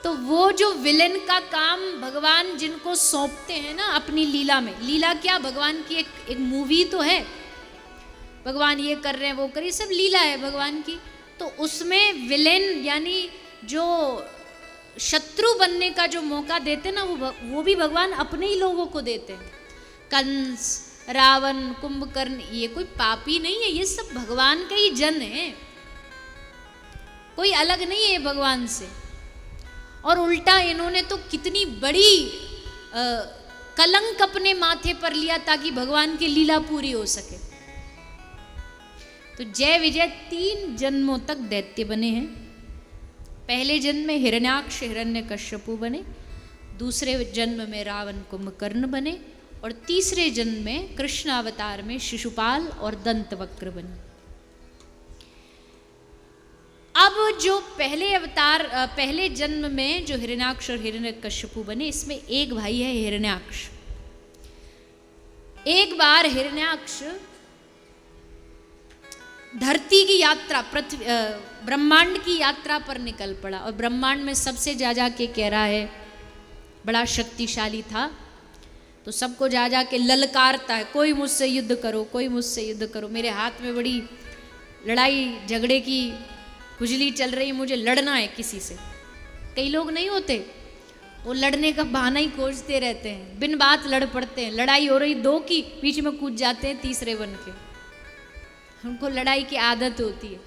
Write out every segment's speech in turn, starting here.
तो वो जो विलेन का काम भगवान जिनको सौंपते हैं ना अपनी लीला में, लीला क्या भगवान की एक मूवी तो है, भगवान ये कर रहे हैं वो कर रहे हैं, सब लीला है भगवान की। तो उसमें विलेन यानी जो शत्रु बनने का जो मौका देते ना वो भी भगवान अपने ही लोगों को देते हैं। कंस, रावण, कुंभकर्ण, ये कोई पापी नहीं है, ये सब भगवान के ही जन है, कोई अलग नहीं है भगवान से। और उल्टा इन्होंने तो कितनी बड़ी कलंक अपने माथे पर लिया ताकि भगवान की लीला पूरी हो सके। तो जय विजय 3 जन्मों तक दैत्य बने हैं। पहले जन्म में हिरण्याक्ष हिरण्यकश्यपु बने, दूसरे जन्म में रावण कुंभकर्ण बने, और तीसरे जन्म में कृष्ण अवतार में शिशुपाल और दंतवक्र बने। अब जो पहले अवतार पहले जन्म में जो हिरण्याक्ष और हिरण्यकश्यपु बने, इसमें एक भाई है हिरण्याक्ष। एक बार हिरण्याक्ष धरती की यात्रा, पृथ्वी ब्रह्मांड की यात्रा पर निकल पड़ा, और ब्रह्मांड में सबसे जा के कह रहा है, बड़ा शक्तिशाली था, तो सबको जा के ललकारता है, कोई मुझसे युद्ध करो, कोई मुझसे युद्ध करो, मेरे हाथ में बड़ी लड़ाई झगड़े की खुजली चल रही, मुझे लड़ना है किसी से। कई लोग नहीं होते, वो लड़ने का बहाना ही खोजते रहते हैं, बिन बात लड़ पड़ते हैं, लड़ाई हो रही 2 की, बीच में कूद जाते हैं तीसरे बन के, उनको लड़ाई की आदत होती है।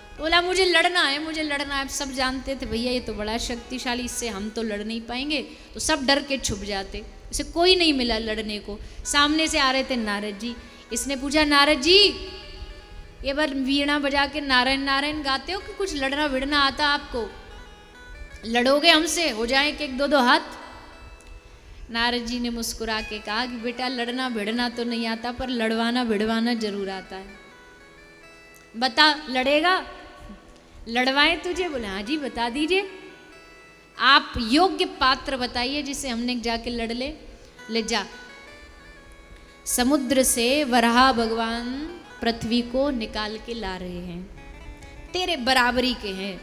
तो बोला मुझे लड़ना है, मुझे लड़ना है। सब जानते थे भैया ये तो बड़ा शक्तिशाली, इससे हम तो लड़ नहीं पाएंगे, तो सब डर के छुप जाते, इसे कोई नहीं मिला लड़ने को। सामने से आ रहे थे नारद जी, इसने पूछा नारद जी ये बार वीणा बजा के नारायण नारायण गाते हो कि कुछ लड़ना भिड़ना आता आपको, लड़ोगे हमसे, हो जाए कि 1-2 हाथ। नारद जी ने मुस्कुरा के कहा कि बेटा लड़ना भिड़ना तो नहीं आता, पर लड़वाना भिड़वाना जरूर आता है, बता लड़ेगा, लड़वाएं तुझे? बोले हाँ जी बता दीजिए, आप योग्य पात्र बताइए जिसे हमने जाके लड़ ले जा। समुद्र से वराह भगवान पृथ्वी को निकाल के ला रहे हैं, तेरे बराबरी के हैं,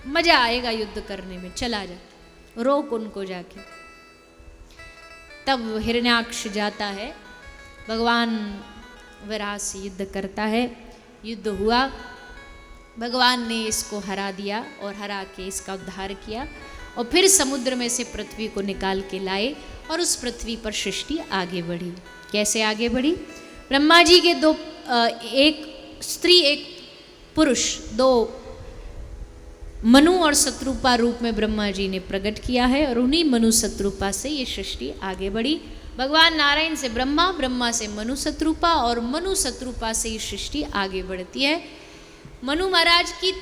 मजा आएगा युद्ध करने में, चला जा, रोक उनको जाके। तब हिरण्याक्ष जाता है, भगवान वराह से युद्ध करता है, युद्ध हुआ, भगवान ने इसको हरा दिया और हरा के इसका उद्धार किया, और फिर समुद्र में से पृथ्वी को निकाल के लाए, और उस पृथ्वी पर सृष्टि आगे बढ़ी। कैसे आगे बढ़ी? ब्रह्मा जी के 2 एक स्त्री एक पुरुष, 2 मनु और शत्रुपा रूप में ब्रह्मा जी ने प्रकट किया है, और उन्हीं मनु शत्रुपा से ये सृष्टि आगे बढ़ी। भगवान नारायण से ब्रह्मा, ब्रह्मा से मनु शत्रुपा, और मनु शत्रुपा से ये सृष्टि आगे बढ़ती है। मनु महाराज की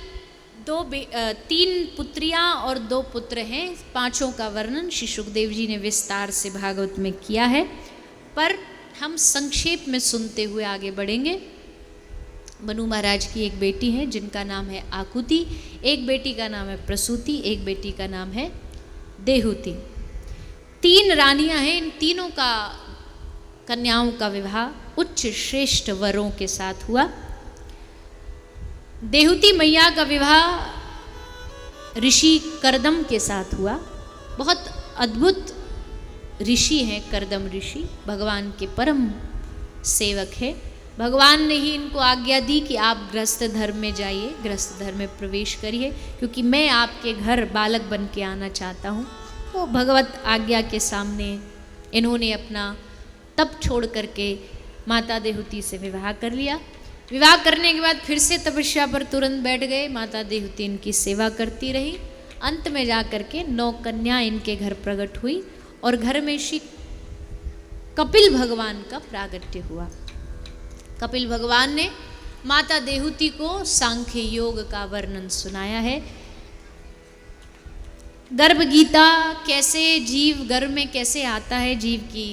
3 पुत्रियां और 2 पुत्र हैं। 5 का वर्णन श्री सुखदेव जी ने विस्तार से भागवत में किया है, पर हम संक्षेप में सुनते हुए आगे बढ़ेंगे। मनु महाराज की एक बेटी है जिनका नाम है आकुति, एक बेटी का नाम है प्रसूति, एक बेटी का नाम है देहुति। 3 रानियां हैं। इन तीनों का कन्याओं का विवाह उच्च श्रेष्ठ वरों के साथ हुआ। देहुति मैया का विवाह ऋषि करदम के साथ हुआ। बहुत अद्भुत ऋषि हैं करदम ऋषि, भगवान के परम सेवक है। भगवान ने ही इनको आज्ञा दी कि आप गृहस्थ धर्म में जाइए, गृहस्थ धर्म में प्रवेश करिए, क्योंकि मैं आपके घर बालक बन के आना चाहता हूँ। तो भगवत आज्ञा के सामने इन्होंने अपना तप छोड़ करके माता देहुति से विवाह कर लिया। विवाह करने के बाद फिर से तपस्या पर तुरंत बैठ गए। माता देहुति इनकी सेवा करती रही। अंत में जा करके 9 कन्या इनके घर प्रकट हुई, और घर में श्री कपिल भगवान का प्रागट्य हुआ। कपिल भगवान ने माता देहुति को सांख्य योग का वर्णन सुनाया है। गर्भ गीता, कैसे जीव गर्भ में कैसे आता है, जीव की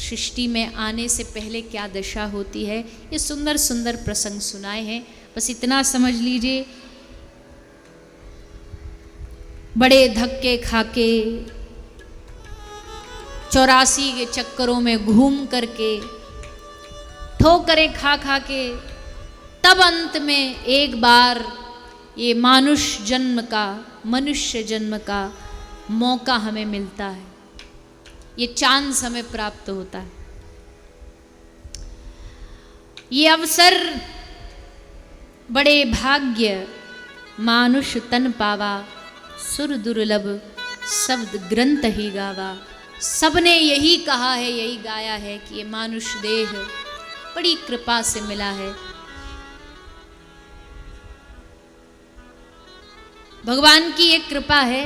सृष्टि में आने से पहले क्या दशा होती है, ये सुंदर सुंदर प्रसंग सुनाए हैं। बस इतना समझ लीजिए, बड़े धक्के खाके 84 के चक्करों में घूम करके, ठोकरें खा खा के, तब अंत में एक बार ये मनुष्य जन्म का मौका हमें मिलता है, ये चांस हमें प्राप्त होता है, ये अवसर बड़े भाग्य मानुष तन पावा, सुर दुर्लभ शब्द ग्रंथ ही गावा। सबने यही कहा है, यही गाया है कि ये मानुष देह बड़ी कृपा से मिला है। भगवान की एक कृपा है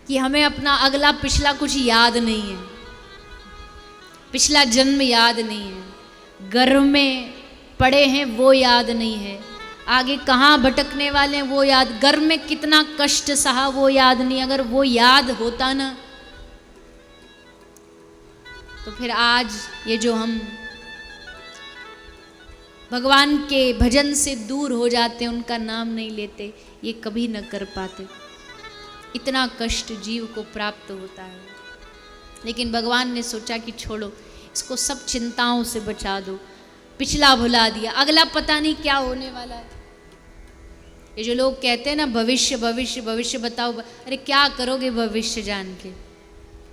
कि हमें अपना अगला पिछला कुछ याद नहीं है, पिछला जन्म याद नहीं है, गर्भ में पड़े हैं वो याद नहीं है, आगे कहाँ भटकने वाले हैं वो याद, गर्भ में कितना कष्ट सहा वो याद नहीं। अगर वो याद होता ना तो फिर आज ये जो हम भगवान के भजन से दूर हो जाते हैं, उनका नाम नहीं लेते, ये कभी न कर पाते। इतना कष्ट जीव को प्राप्त होता है, लेकिन भगवान ने सोचा कि छोड़ो इसको, सब चिंताओं से बचा दो, पिछला भुला दिया, अगला पता नहीं क्या होने वाला है। ये जो लोग कहते हैं ना भविष्य भविष्य भविष्य बताओ, अरे क्या करोगे भविष्य जान के,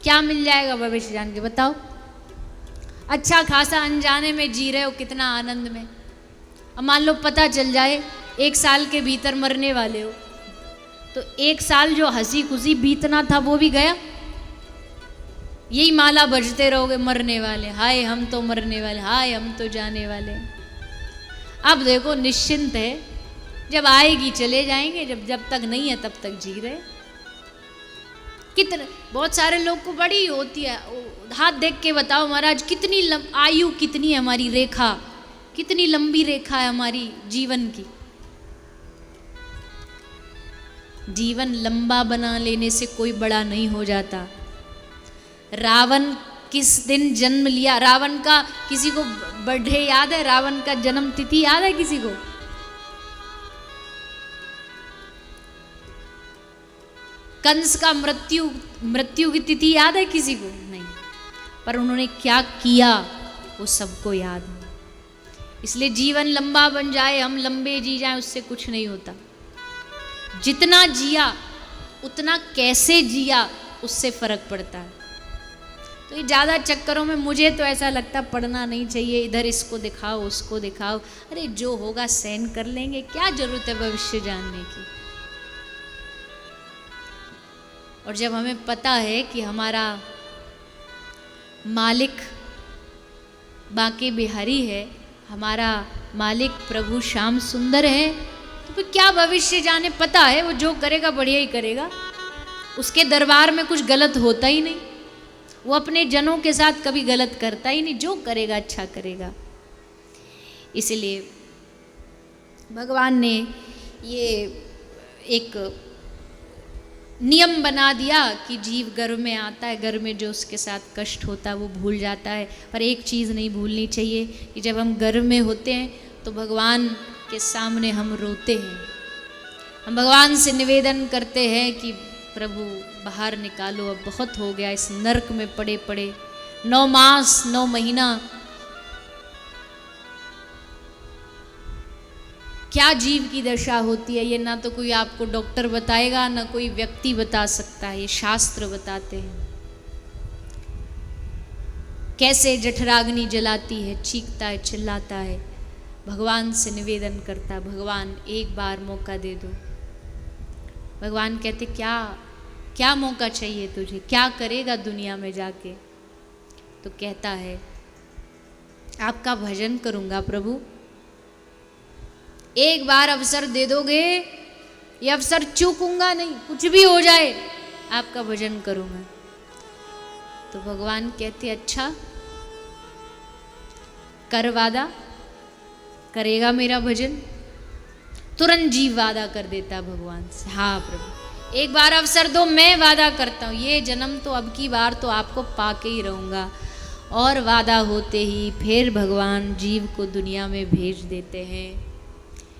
क्या मिल जाएगा भविष्य जान के बताओ। अच्छा खासा अनजाने में जी रहे हो, कितना आनंद में, अब मान लो पता चल जाए 1 साल के भीतर मरने वाले हो, तो 1 साल जो हंसी खुशी बीतना था वो भी गया। यही माला बजते रहोगे, मरने वाले, हाय हम तो मरने वाले, हाय हम तो जाने वाले। अब देखो निश्चिंत है, जब आएगी चले जाएंगे, जब तक नहीं है तब तक जी रहे। कितने बहुत सारे लोग को बड़ी होती है, हाथ देख के बताओ महाराज कितनी आयु कितनी है हमारी, रेखा कितनी लंबी रेखा है हमारी जीवन की। जीवन लंबा बना लेने से कोई बड़ा नहीं हो जाता। रावण किस दिन जन्म लिया, रावण का किसी को बर्थडे याद है, रावण का जन्म तिथि याद है किसी को? कंस का मृत्यु की तिथि याद है किसी को? नहीं, पर उन्होंने क्या किया वो सबको याद है। इसलिए जीवन लंबा बन जाए, हम लंबे जी जाएं, उससे कुछ नहीं होता। जितना जिया उतना कैसे जिया उससे फर्क पड़ता है। तो ये ज़्यादा चक्करों में मुझे तो ऐसा लगता पढ़ना नहीं चाहिए, इधर इसको दिखाओ उसको दिखाओ, अरे जो होगा सहन कर लेंगे, क्या जरूरत है भविष्य जानने की। और जब हमें पता है कि हमारा मालिक बांके बिहारी है, हमारा मालिक प्रभु श्याम सुंदर है, तो फिर क्या भविष्य जाने, पता है वो जो करेगा बढ़िया ही करेगा, उसके दरबार में कुछ गलत होता ही नहीं, वो अपने जनों के साथ कभी गलत करता ही नहीं, जो करेगा अच्छा करेगा। इसलिए भगवान ने ये एक नियम बना दिया कि जीव गर्भ में आता है, गर्भ में जो उसके साथ कष्ट होता है वो भूल जाता है। पर एक चीज़ नहीं भूलनी चाहिए कि जब हम गर्भ में होते हैं तो भगवान के सामने हम रोते हैं, हम भगवान से निवेदन करते हैं कि प्रभु बाहर निकालो, अब बहुत हो गया इस नरक में पड़े पड़े, 9 मास 9 महीना क्या जीव की दशा होती है, ये ना तो कोई आपको डॉक्टर बताएगा ना कोई व्यक्ति बता सकता है, ये शास्त्र बताते हैं। कैसे जठराग्नि जलाती है, चीखता है, चिल्लाता है, भगवान से निवेदन करता है, भगवान एक बार मौका दे दो। भगवान कहते क्या क्या मौका चाहिए तुझे, क्या करेगा दुनिया में जाके? तो कहता है आपका भजन करूँगा प्रभु, एक बार अवसर दे दोगे, ये अवसर चूकूंगा नहीं, कुछ भी हो जाए आपका भजन करूँगा। तो भगवान कहते अच्छा कर वादा, करेगा मेरा भजन? तुरंत जीव वादा कर देता है भगवान से, हाँ प्रभु एक बार अवसर दो, मैं वादा करता हूँ ये जन्म तो अब की बार तो आपको पाके ही रहूँगा। और वादा होते ही फिर भगवान जीव को दुनिया में भेज देते हैं।